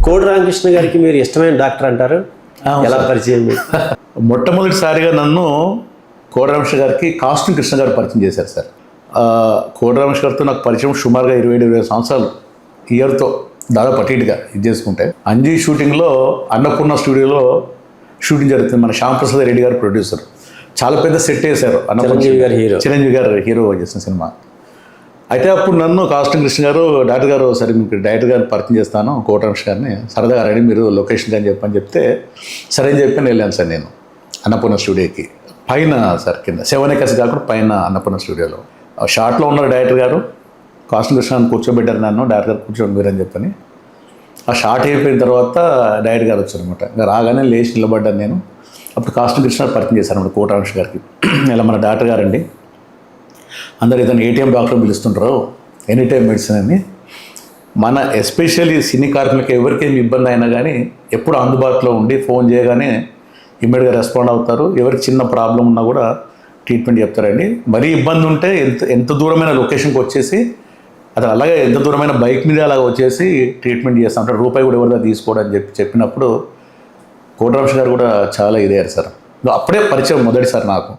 కోడి రామకృష్ణ గారికి మీరు ఇష్టమైన డాక్టర్ అంటారు, ఎలా పరిచయం మీకు? మొట్టమొదటిసారిగా నన్ను కోడి రామకృష్ణ గారికి కాస్ట్యూమ్ కృష్ణ గారు పరిచయం చేశారు సార్. కోడి రామకృష్ణ గారితో నాకు పరిచయం సుమారుగా 27 సంవత్సరాలు ఇయర్తో దాదాపు అటీటుగా ఇది చేసుకుంటే అంజీ షూటింగ్లో అన్నపూర్ణ స్టూడియోలో షూటింగ్ జరుగుతుంది. మన శ్యాంప్రసాద్ రెడ్డి గారు ప్రొడ్యూసర్. చాలా పెద్ద సెట్ వేశారు. చిరంజీవి గారు హీరో చేసిన సినిమా. అయితే అప్పుడు నన్ను కాస్ట్యూమ్ కృష్ణ గారు డాక్టర్ గారు సరే మీకు డైరెక్టర్ గారిని పరిచయం చేస్తాను కోడి రామకృష్ణ గారిని, సరదాగా రండి మీరు లొకేషన్ అని చెప్పని చెప్తే సరే అని చెప్పి వెళ్ళాను సార్ నేను అన్నపూర్ణ స్టూడియోకి. పైన సార్ కింద 7 acres కాకుండా పైన అన్నపూర్ణ స్టూడియోలో షార్ట్లో ఉన్నారు డైరెక్టర్ గారు. కాస్ట్యూమ్ కృష్ణ కూర్చోబెట్టారు నన్ను, డైరెక్టర్ గారు కూర్చోండి మీరు అని చెప్పని. ఆ షార్ట్ అయిపోయిన తర్వాత డైరెక్టర్ గారు వచ్చారనమాట. ఇంకా రాగానే లేచి నిలబడ్డాను నేను. అప్పుడు కాస్ట్యూమ్ కృష్ణ పరిచయం చేశాను అన్నమాట కోడి రామకృష్ణ గారికి. ఇలా మన డాక్టర్ గారండి, అందరు ఏదైనా ఏటీఎం డాక్టర్ పిలుస్తుంటారు, ఎనీ టైం మెడిసిన్ అని. మన ఎస్పెషల్లీ సినీ కార్మికులకు ఎవరికేమి ఇబ్బంది అయినా కానీ ఎప్పుడు అందుబాటులో ఉండి ఫోన్ చేయగానే ఇమ్మీడియట్గా రెస్పాండ్ అవుతారు. ఎవరికి చిన్న ప్రాబ్లం ఉన్నా కూడా ట్రీట్మెంట్ చెప్తారండి. మరీ ఇబ్బంది ఉంటే ఎంత దూరమైన లొకేషన్కి వచ్చేసి అది అలాగే ఎంత దూరమైన బైక్ మీద అలాగ వచ్చేసి ట్రీట్మెంట్ చేస్తాం. అంటే రూపాయి కూడా ఎవరిదా తీసుకోవడం అని చెప్పినప్పుడు కోడి రామకృష్ణ గారు కూడా చాలా ఇదయ్యారు సార్. అప్పుడే పరిచయం మొదటిసారి నాకు.